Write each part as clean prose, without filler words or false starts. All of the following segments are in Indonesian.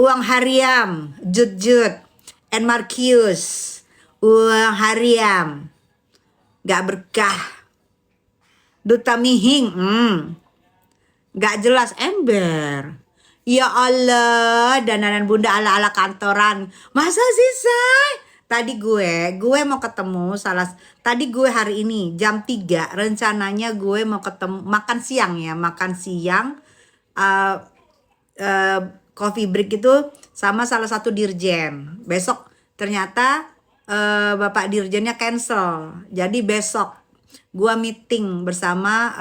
Uang Hariam, Jut and Markius. Uang Hariam, gak berkah. Duta Mihing, gak jelas ember. Ya Allah, dananan bunda ala-ala kantoran. Masa sih, Say? Tadi gue mau ketemu tadi gue hari ini jam 3 rencananya gue mau ketemu makan siang ya, uh, uh, coffee break itu sama salah satu dirjen. Besok ternyata Bapak dirjennya cancel. Jadi besok gue meeting bersama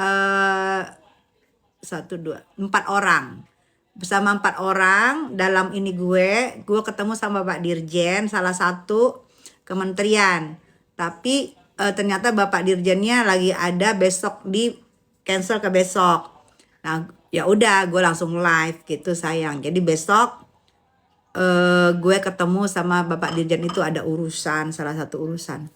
4 orang. Bersama 4 orang dalam ini gue ketemu sama Bapak Dirjen salah satu kementerian. Tapi ternyata Bapak Dirjennya lagi ada besok, di cancel ke besok. Nah, ya udah gue langsung live gitu sayang. Jadi besok gue ketemu sama Bapak Dirjen itu ada urusan, salah satu urusan.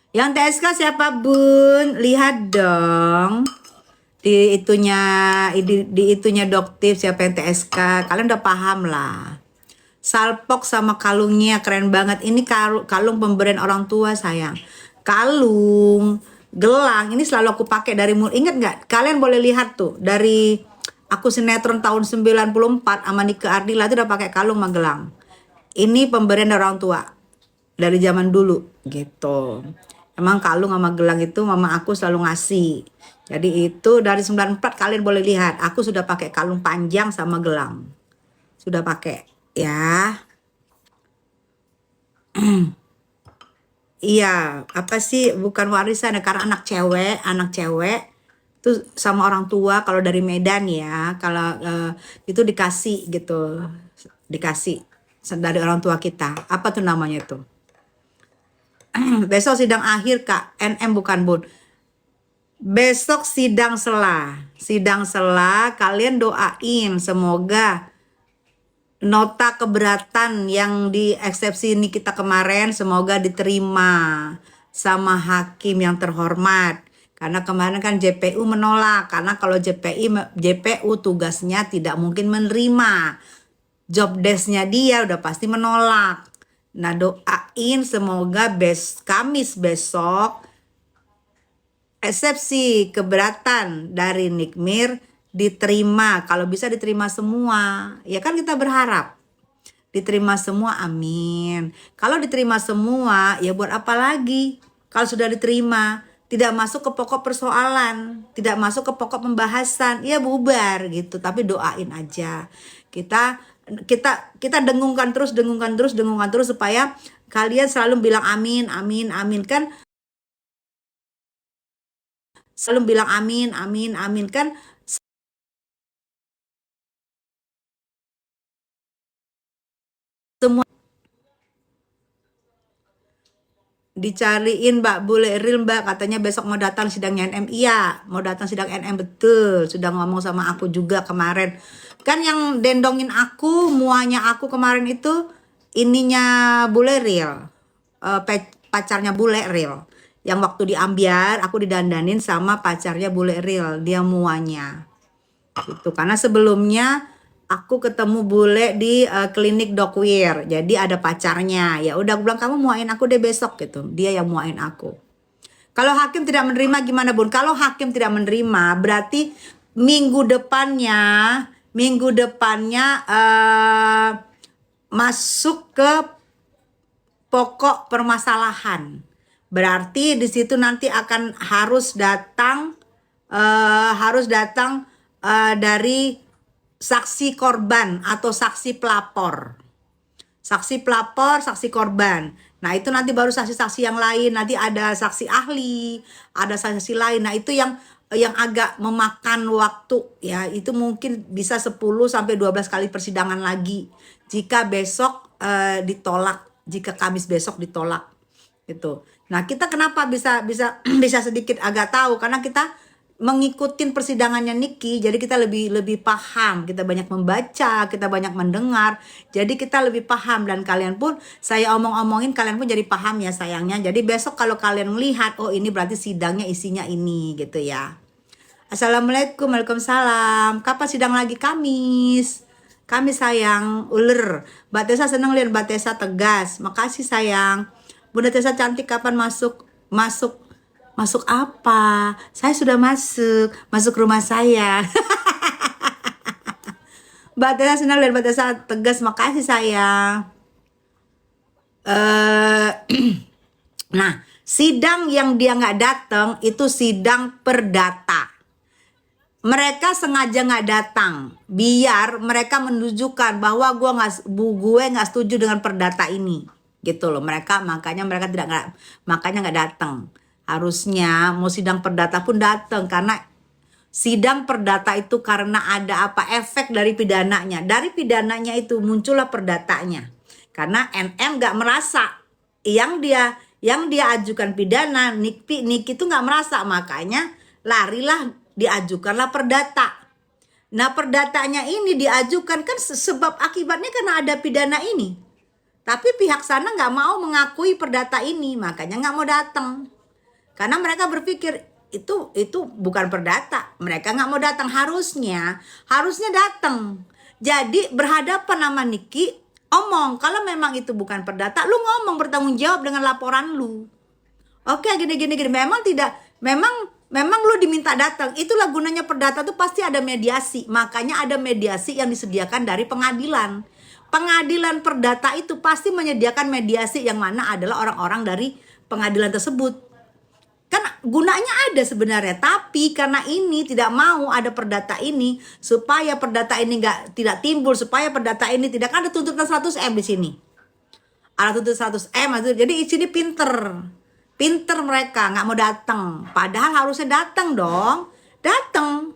Yang TSK siapa Bun? Lihat dong. Di itunya Doktif siapa yang TSK. Kalian udah paham lah. Salpok sama kalungnya keren banget. Ini kalung pemberian orang tua sayang. Kalung, gelang ini selalu aku pakai dari ingat nggak? Kalian boleh lihat tuh dari aku sinetron tahun 94 sama Nike Ardila itu udah pakai kalung sama gelang. Ini pemberian dari orang tua dari zaman dulu gitu. Emang kalung sama gelang itu mama aku selalu ngasih. Jadi itu dari 94 kalian boleh lihat. Aku sudah pakai kalung panjang sama gelang. Sudah pakai ya. Iya, apa sih bukan warisan ya, karena anak cewek itu sama orang tua kalau dari Medan ya. Kalau itu dikasih gitu. Dikasih dari orang tua kita. Apa tuh namanya tuh? Besok sidang akhir Kak, NM bukan Bun. Besok sidang sela kalian doain semoga nota keberatan yang di eksepsi ini kita kemarin semoga diterima sama hakim yang terhormat. Karena kemarin kan JPU menolak, karena kalau JPU tugasnya tidak mungkin menerima. Job desk-nya dia udah pasti menolak. Nah, doain semoga Kamis besok eksepsi keberatan dari Nikmir diterima. Kalau bisa diterima semua. Ya kan kita berharap diterima semua, amin. Kalau diterima semua, ya buat apa lagi? Kalau sudah diterima, tidak masuk ke pokok persoalan, tidak masuk ke pokok pembahasan, ya bubar gitu. Tapi doain aja. Kita dengungkan terus supaya kalian selalu bilang amin kan, selalu bilang amin kan. Semua dicariin Mbak Bule Real Mbak, katanya besok mau datang sidangnya NM. Iya, mau datang sidang NM, betul. Sudah ngomong sama aku juga kemarin. Kan yang dendongin aku, muanya aku kemarin itu ininya Bule Real. Pacarnya Bule Real. Yang waktu di Ambiar aku didandanin sama pacarnya Bule Real, dia muanya. Gitu. Karena sebelumnya aku ketemu bule di klinik Dokwir. Jadi ada pacarnya. Ya udah aku bilang kamu muain aku deh besok gitu. Dia yang muain aku. Kalau hakim tidak menerima gimana Bun? Kalau hakim tidak menerima berarti minggu depannya masuk ke pokok permasalahan. Berarti di situ nanti akan harus datang dari saksi korban atau saksi pelapor. Saksi pelapor, saksi korban. Nah, itu nanti baru saksi-saksi yang lain. Nanti ada saksi ahli, ada saksi lain. Nah, itu yang agak memakan waktu ya. Itu mungkin bisa 10 sampai 12 kali persidangan lagi jika besok ditolak, jika Kamis besok ditolak gitu. Nah, kita kenapa bisa sedikit agak tahu karena kita mengikutin persidangannya Niki, jadi kita lebih paham, kita banyak membaca, kita banyak mendengar, jadi kita lebih paham. Dan kalian pun saya omongin kalian pun jadi paham ya sayangnya. Jadi besok kalau kalian melihat oh ini berarti sidangnya isinya ini gitu ya. Assalamualaikum, waalaikumsalam. Kapan sidang lagi? Kamis. Kamis sayang, uler. Mbak Tessa seneng lihat Mbak Tessa tegas. Makasih sayang. Bunda Tessa cantik, kapan masuk? Masuk apa? Saya sudah masuk rumah saya. Mbak Tessa senang lihat Mbak Tessa tegas. Makasih sayang. eh Nah, sidang yang dia nggak datang itu sidang perdata. Mereka sengaja nggak datang biar mereka menunjukkan bahwa gue nggak setuju dengan perdata ini, gitu loh. Makanya mereka nggak datang. Harusnya mau sidang perdata pun datang, karena sidang perdata itu karena ada efek dari pidananya. Dari pidananya itu muncullah perdatanya. Karena NM nggak merasa yang dia ajukan pidana, Niki itu nggak merasa, makanya larilah diajukanlah perdata. Nah, perdatanya ini diajukan kan sebab akibatnya karena ada pidana ini. Tapi pihak sana nggak mau mengakui perdata ini, makanya nggak mau datang. Karena mereka berpikir itu bukan perdata, mereka nggak mau datang. Harusnya datang. Jadi berhadapan sama Niki, omong kalau memang itu bukan perdata, lu ngomong bertanggung jawab dengan laporan lu. Oke, gini. Memang lu diminta datang. Itulah gunanya perdata tuh, pasti ada mediasi. Makanya ada mediasi yang disediakan dari pengadilan. Pengadilan perdata itu pasti menyediakan mediasi yang mana adalah orang-orang dari pengadilan tersebut. Kan gunanya ada sebenarnya, tapi karena ini tidak mau ada perdata ini, supaya perdata ini tidak timbul, supaya perdata ini tidak ada tuntutan 100M di sini. Ada tuntutan 100M, jadi di sini pinter mereka nggak mau datang. Padahal harusnya datang dong, datang.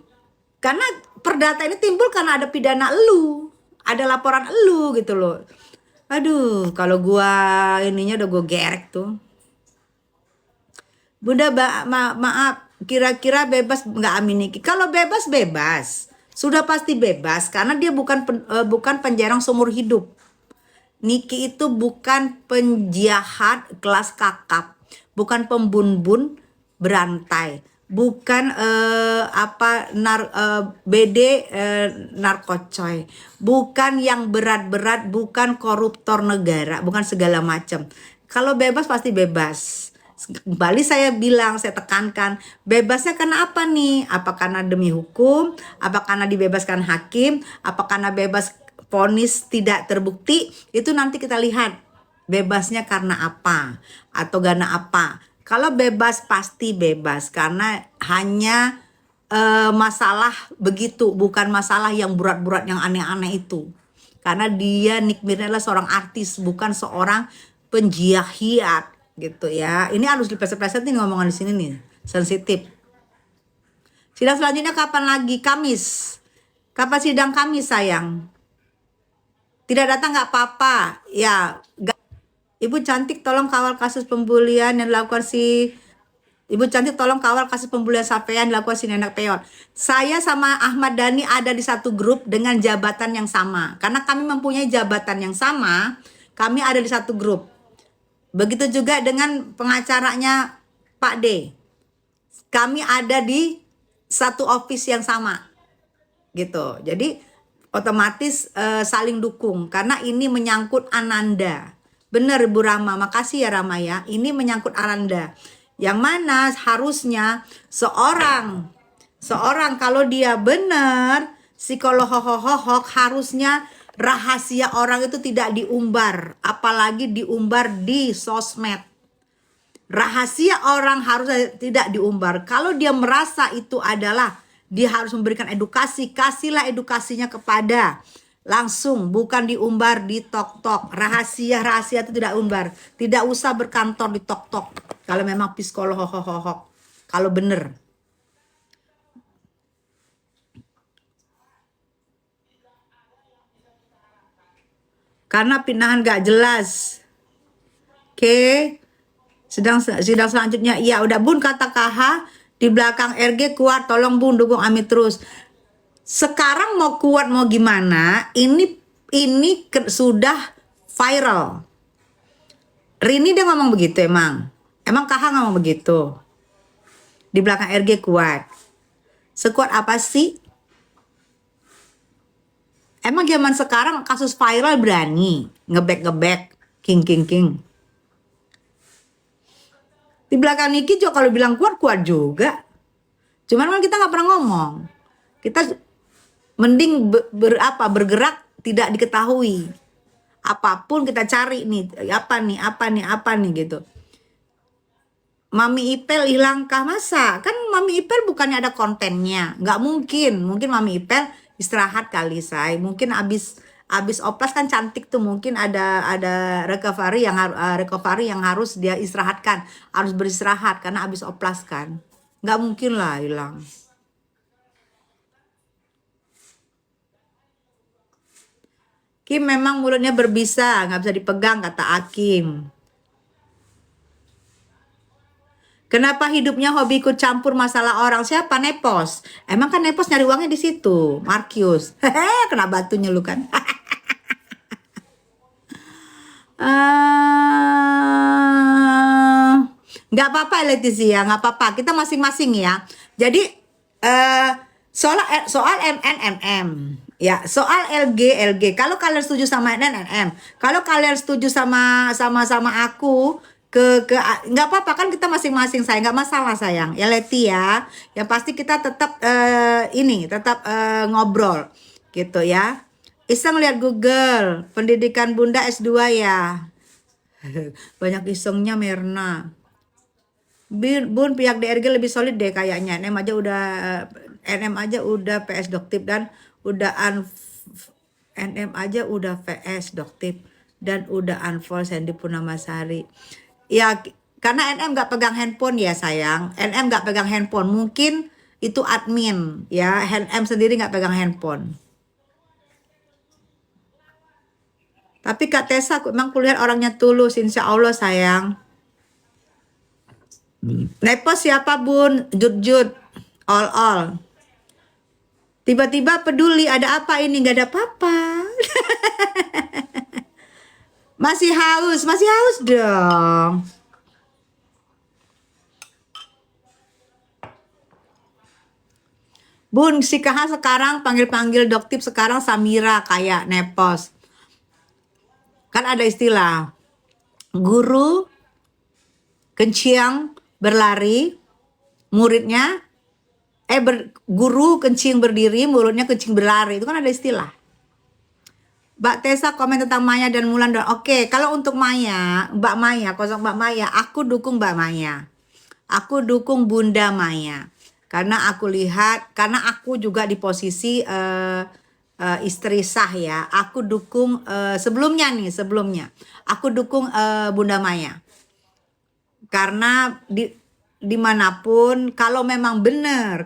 Karena perdata ini timbul karena ada pidana elu, ada laporan elu gitu loh. Aduh, kalau gua ininya udah gue gerek tuh. Bunda, maaf, kira-kira bebas nggak Amin Niki? Kalau bebas, sudah pasti bebas karena dia bukan penjara seumur hidup. Niki itu bukan penjahat kelas kakap, bukan pembunbun berantai, bukan BD narkocoy, bukan yang berat-berat, bukan koruptor negara, bukan segala macam. Kalau bebas pasti bebas. Kembali saya tekankan, bebasnya karena apa nih? Apa karena demi hukum? Apa karena dibebaskan hakim? Apa karena bebas vonis tidak terbukti? Itu nanti kita lihat bebasnya karena apa atau karena apa. Kalau bebas pasti bebas karena hanya masalah begitu, bukan masalah yang berat-berat yang aneh-aneh itu. Karena dia Nick Mirna adalah seorang artis, bukan seorang penjiahiat gitu ya. Ini harus dipleset-pleset nih ngomongan di sini nih, sensitif. Sidang selanjutnya kapan lagi? Kamis. Kapan sidang Kamis sayang? Tidak datang nggak apa-apa ya. Ibu cantik tolong kawal kasus pembulian yang dilakukan Ibu cantik tolong kawal kasus pembulian sampean dilakukan si Nenek Peot. Saya sama Ahmad Dhani ada di satu grup dengan jabatan yang sama. Karena kami mempunyai jabatan yang sama, kami ada di satu grup. Begitu juga dengan pengacaranya Pak D. Kami ada di satu office yang sama. Gitu. Jadi otomatis saling dukung karena ini menyangkut Ananda. Benar Ibu Rama, makasih ya Rama ya. Ini menyangkut Ananda. Yang mana harusnya seorang kalau dia benar psikolog harusnya rahasia orang itu tidak diumbar, apalagi diumbar di sosmed. Rahasia orang harus tidak diumbar. Kalau dia merasa itu adalah, dia harus memberikan edukasi, kasihlah edukasinya kepada langsung, bukan diumbar di tok-tok. Rahasia itu tidak umbar, tidak usah berkantor di tok-tok. Kalau memang psikolog kalau bener. Karena pindahan gak jelas. Oke. Sidang selanjutnya. Ya udah Bun, kata KH di belakang RG kuat. Tolong Bun dukung Amit terus. Sekarang mau kuat mau gimana? Ini sudah viral. Rini dia ngomong begitu emang. Emang KH ngomong begitu. Di belakang RG kuat. Sekuat apa sih? Emang zaman sekarang kasus viral berani ngebek-ngebek king. Di belakang Niki juga kalau bilang kuat juga. Cuman kan kita nggak pernah ngomong. Kita mending bergerak tidak diketahui. Apapun kita cari nih, apa nih gitu. Mami Ipel hilangkah masa? Kan Mami Ipel bukannya ada kontennya. Nggak mungkin. Mungkin Mami Ipel istirahat kali, say. Mungkin abis oplas kan cantik tuh. Mungkin ada recovery yang harus dia istirahatkan. Harus beristirahat karena abis oplas kan. Nggak mungkin lah hilang. Kim memang mulutnya berbisa, nggak bisa dipegang, kata Akim. Kenapa hidupnya hobi ikut campur masalah orang? Siapa? Nepos. Emang kan Nepos nyari uangnya di situ. Markius. Hehe, kena batunya lu kan. Nggak apa-apa Leticia, nggak apa-apa. Kita masing-masing ya. Jadi soal MNMM, ya soal LG. Kalau kalian setuju sama NNM, kalau kalian setuju sama aku nggak apa-apa kan kita masing-masing, saya nggak masalah sayang ya Leti ya. Yang pasti kita tetap tetap ngobrol gitu ya. Iseng lihat Google, pendidikan Bunda S2 ya. Banyak isengnya Mirna. Bun, pihak DRG lebih solid deh kayaknya. NM aja udah PS Doktip dan udah NM aja udah PS Doktip dan udah unfollow Sandy Purnamasari. Ya karena NM nggak pegang handphone ya sayang. NM nggak pegang handphone. Mungkin itu admin ya. NM sendiri nggak pegang handphone. Tapi Kak Tessa aku emang kulihat orangnya tulus, insya Allah sayang. Nepos siapa bun? Jut. All. Tiba-tiba peduli, ada apa ini? Gak ada apa-apa. Masih haus dong. Bun, si Kaha sekarang panggil-panggil Doktip sekarang Samira kayak Nepos. Kan ada istilah guru kencing berlari, muridnya guru kencing berdiri, muridnya kencing berlari. Itu kan ada istilah. Mbak Tessa komen tentang Maya dan Mulan. Oke, kalau untuk Mbak Maya, aku dukung Mbak Maya. Aku dukung Bunda Maya. Karena aku juga di posisi istri sah ya. Aku dukung sebelumnya. Aku dukung Bunda Maya. Karena dimanapun kalau memang benar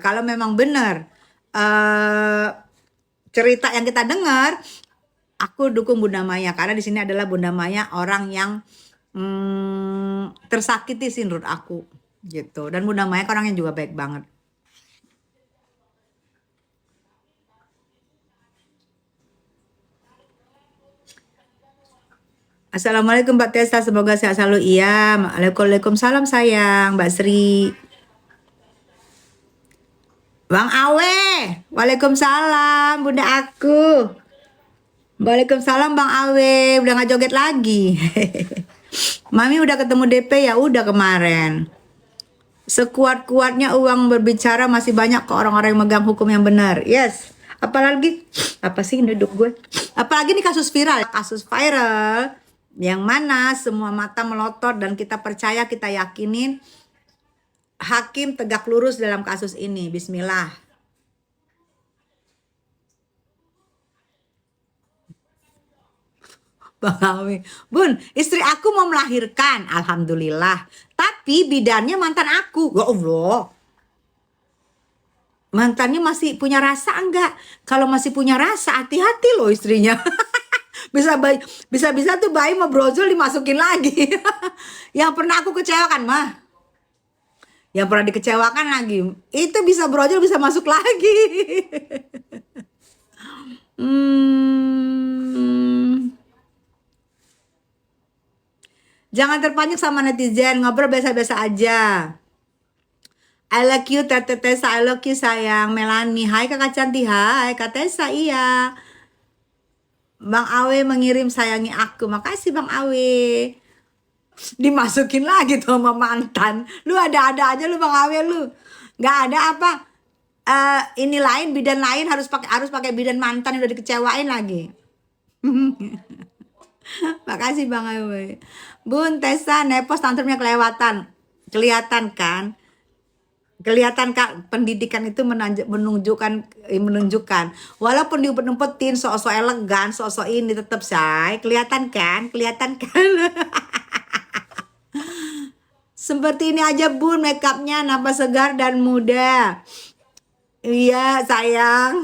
cerita yang kita dengar, aku dukung Bunda Maya karena di sini adalah Bunda Maya orang yang tersakiti sih menurut aku gitu. Dan Bunda Maya orang yang juga baik banget. Assalamualaikum Mbak Tessa, semoga sehat selalu. Iya, Waalaikumsalam sayang, Mbak Sri. Bang Awe, Waalaikumsalam Bunda aku. Waalaikumsalam Bang Awe, udah gak joget lagi. Mami udah ketemu DP ya, udah kemarin. Sekuat-kuatnya uang berbicara masih banyak ke orang-orang yang megang hukum yang benar. Yes. Apalagi, apa sih duduk gue? Apalagi nih kasus viral yang mana semua mata melotot dan kita percaya, kita yakinin hakim tegak lurus dalam kasus ini. Bismillah. Bang Awi, Bun, istri aku mau melahirkan, alhamdulillah. Tapi bidannya mantan aku. Ya Allah. Mantannya masih punya rasa enggak? Kalau masih punya rasa, hati-hati loh istrinya. Bisa-bisa tuh bayi mau brojol dimasukin lagi. Yang pernah aku kecewakan mah. Yang pernah dikecewakan lagi. Itu bisa brojol, bisa masuk lagi. Jangan terpancing sama netizen, ngobrol biasa-biasa aja. I like you Tete Tessa, I like you sayang. Melani, hai kakak cantik, hai Kak Tessa, iya. Bang Awe mengirim sayangi aku, makasih Bang Awe. Dimasukin lagi tuh sama mantan. Lu ada-ada aja lu Bang Awe lu. Nggak ada apa? Ini lain bidan lain harus pakai bidan mantan yang udah dikecewain lagi. Makasih Bang Awe. Bun Tessa, nepos tantrumnya kelewatan. Kelihatan kan? Kelihatan Kak, pendidikan itu menunjukkan walaupun diumpet-umpetin sok-sok elegan, sok-sok ini tetap say, kelihatan kan? Seperti ini aja Bun, makeupnya nampak segar dan muda. Iya sayang.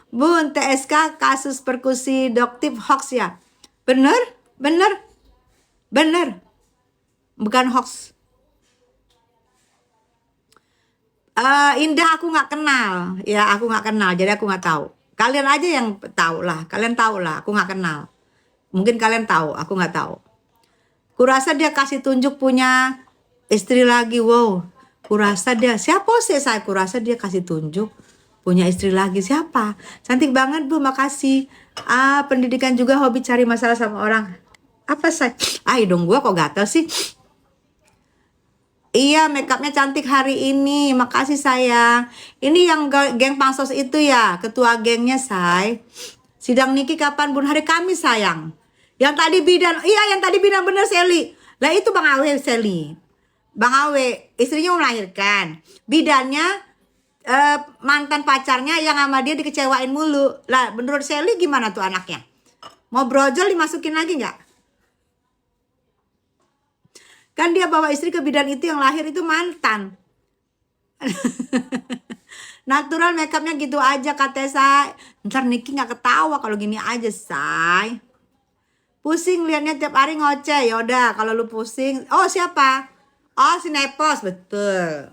Bun, TSK kasus perkusi doktif hoax ya? Bener, bener, bener, bukan hoax. Indah aku nggak kenal, ya aku nggak kenal, jadi aku nggak tahu. Kalian aja yang kalian tahu lah, aku nggak kenal. Mungkin kalian tahu, aku nggak tahu. Kurasa dia kasih tunjuk punya istri lagi, wow. Kurasa dia, siapa sih saya? Kurasa dia kasih tunjuk punya istri lagi, siapa? Cantik banget Bu, makasih. Pendidikan juga hobi cari masalah sama orang. Apa saya? Hidung gua kok gatel sih? Iya, makeupnya cantik hari ini. Makasih sayang. Ini yang geng pansos itu ya, ketua gengnya say. Sidang Niki kapan Bun? Hari Kamis sayang. Yang tadi bidan, iya yang tadi bidan bener Seli. Lah itu Bang Awe Seli. Bang Awe, istrinya mau melahirkan. Bidannya mantan pacarnya yang sama dia dikecewain mulu. Lah menurut Seli gimana tuh anaknya? Mau brojol dimasukin lagi nggak? Kan dia bawa istri ke bidan itu yang lahir itu mantan. Natural makeupnya gitu aja Kak Tessa. Ntar Niki nggak ketawa kalau gini aja say. Pusing liatnya tiap hari ngoceh. Yaudah kalau lu pusing. Oh siapa? Oh si Nepos, betul.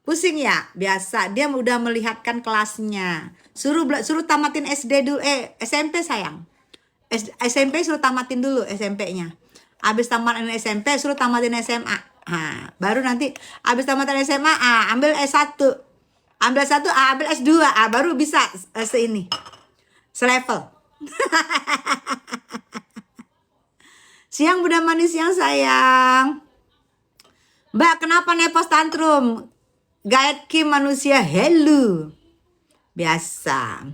Pusing ya? Biasa. Dia udah melihatkan kelasnya. Suruh tamatin SD dulu. SMP sayang. SMP suruh tamatin dulu SMP-nya. Habis tamatin SMP suruh tamatin SMA. Baru nanti habis tamatin SMA ambil S1. Ambil S1, ambil S2, baru bisa seini. Selevel. Siang Bunda Manis, siang sayang. Mbak, kenapa nepos tantrum? Gaet Kim manusia, hello. Biasa.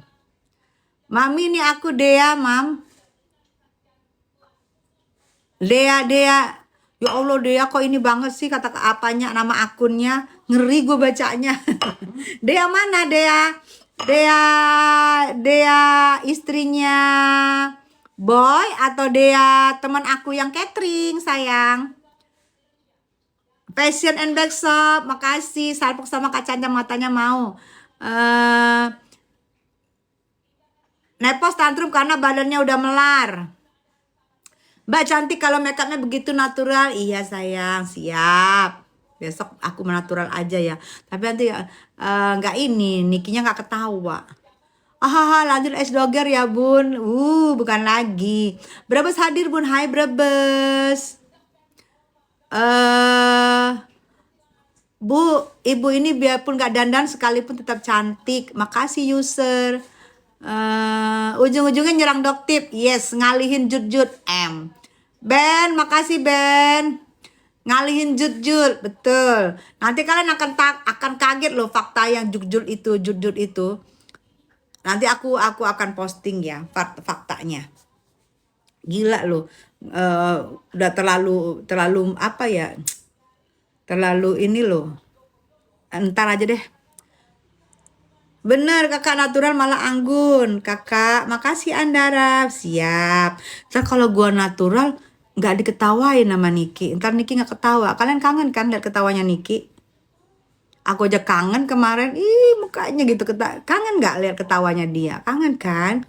Mami ini aku Dea, Mam. Dea. Ya Allah Dea kok ini banget sih kata apanya nama akunnya. Ngeri gue bacanya. Dea mana Dea? Dea istrinya Boy atau Dea teman aku yang catering sayang. Fashion and Back Shop, makasih. Salpuk sama kacanya matanya mau. Nepos tantrum karena badannya udah melar. Mbak cantik kalau makeupnya begitu natural. Iya sayang, siap. Besok aku natural aja ya. Tapi nanti nggak Nikinya nggak ketawa. Lanjut es doger ya Bun. Bukan lagi. Brebes hadir Bun. Hai Brebes. Bu, ibu ini biarpun nggak dandan sekalipun tetap cantik. Makasih user. Ujung-ujungnya nyerang Doktip. Yes, ngalihin jut M. Ben, makasih Ben. Ngalihin jut betul. Nanti kalian akan kaget loh fakta yang jut itu. Nanti aku akan posting ya faktanya. Gila loh. Udah terlalu apa ya? Terlalu ini loh. Entar aja deh. Bener kakak natural malah anggun. Kakak makasih Andara. Siap. Ntar kalau gua natural nggak diketawain sama Niki. Ntar Niki nggak ketawa. Kalian kangen kan lihat ketawanya Niki? Aku aja kangen kemarin. Mukanya gitu kangen nggak lihat ketawanya dia? Kangen kan?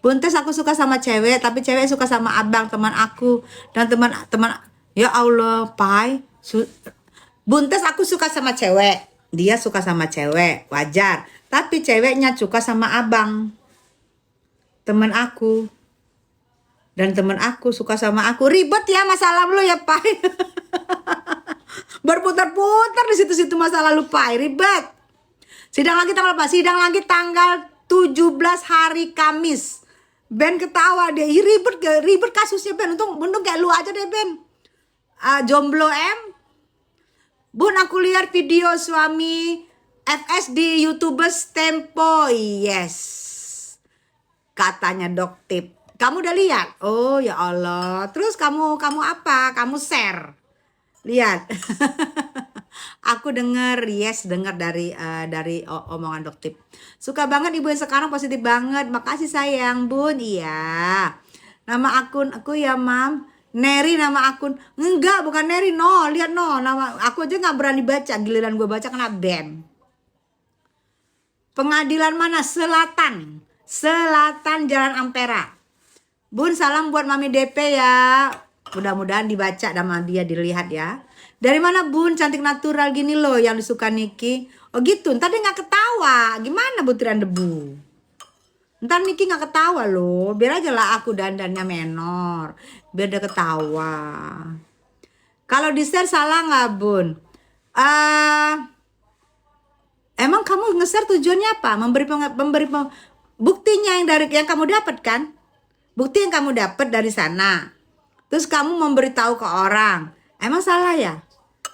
Buntes aku suka sama cewek, tapi cewek suka sama abang teman aku dan teman ya Allah, Pai. Buntes aku suka sama cewek, dia suka sama cewek, wajar. Tapi ceweknya suka sama abang teman aku. Dan teman aku suka sama aku. Ribet ya masalah lu ya Pai. Berputar-putar di situ-situ masa lalu Pai, ribet. Sidang lagi tanggal apa? Sidang lagi tanggal 17 hari Kamis. Ben ketawa deh, ribet ribet kasusnya Ben. Untung kayak lu aja deh Ben. Jomblo Bun, aku lihat video suami FS di YouTubers Tempo. Yes. Katanya Doktip. Kamu udah lihat? Oh ya Allah. Terus kamu apa? Kamu share. Lihat. Aku denger, yes, denger dari omongan Doktip. Suka banget ibu yang sekarang, positif banget. Makasih sayang, Bun. Iya. Nama akun aku ya, Mam. Neri nama akun. Enggak, bukan Neri. No, lihat no. Nama aku aja nggak berani baca. Giliran gue baca kena ban. Pengadilan mana? Selatan. Selatan Jalan Ampera. Bun, salam buat Mami DP ya. Mudah-mudahan dibaca sama dia, dilihat ya. Dari mana Bun, cantik natural gini loh yang disuka Niki. Oh gitu, ntar dia gak ketawa. Gimana butiran debu? Ntar Niki gak ketawa loh. Biar aja lah aku dandannya menor. Biar dia ketawa. Kalau di share salah gak Bun? Emang kamu nge-share tujuannya apa? Buktinya yang kamu dapat kan? Bukti yang kamu dapat dari sana. Terus kamu memberitahu ke orang. Emang salah ya?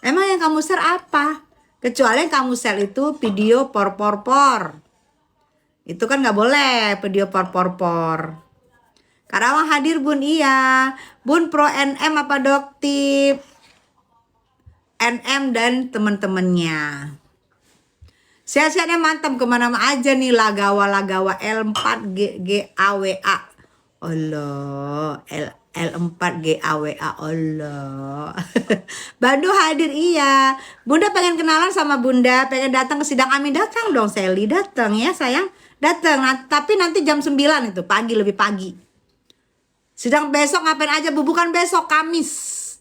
Emang yang kamu share apa? Kecuali yang kamu share itu video por. Itu kan nggak boleh video por. Karawang hadir Bun, iya. Bun pro NM apa Doktip? NM dan teman-temannya. Sehat-sehatnya mantap, kemana aja nih lagawa L4GAWA. Allah, L4GAWA. Allah. Bandu hadir, iya. Bunda pengen kenalan sama Bunda, pengen datang ke sidang Amin. Datang dong Sally, datang ya sayang. Datang, tapi nanti jam 9 itu, pagi, lebih pagi. Sidang besok ngapain aja Bu? Bukan besok, Kamis.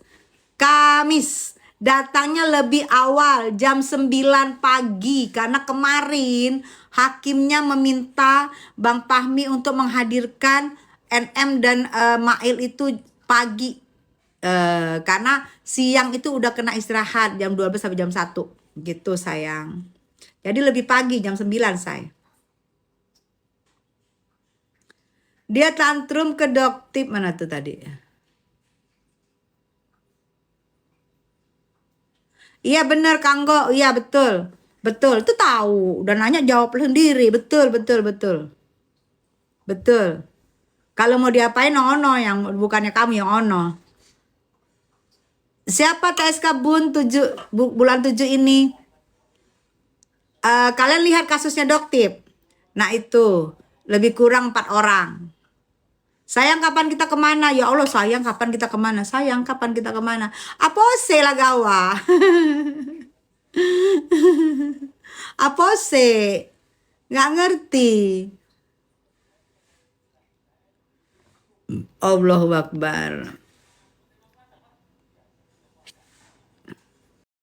Datangnya lebih awal, jam 9 pagi. Karena kemarin hakimnya meminta Bang Fahmi untuk menghadirkan NM dan Mail itu pagi. Karena siang itu udah kena istirahat jam 12 sampai jam 1. Gitu sayang. Jadi lebih pagi, jam 9 say. Dia tantrum ke Doktip. Mana tuh tadi? Iya bener Kanggo, iya betul. Betul, itu tahu. Udah nanya jawab sendiri. Betul. Kalau mau diapain ono yang bukannya kamu yang ono. Siapa TSK Bun bulan 7 ini? Kalian lihat kasusnya Doktip. Nah itu, lebih kurang 4 orang. Sayang kapan kita kemana? Ya Allah sayang kapan kita kemana? Sayang kapan kita kemana? Apa sih lagawa? Apa sih? Nggak ngerti. Allahu Akbar.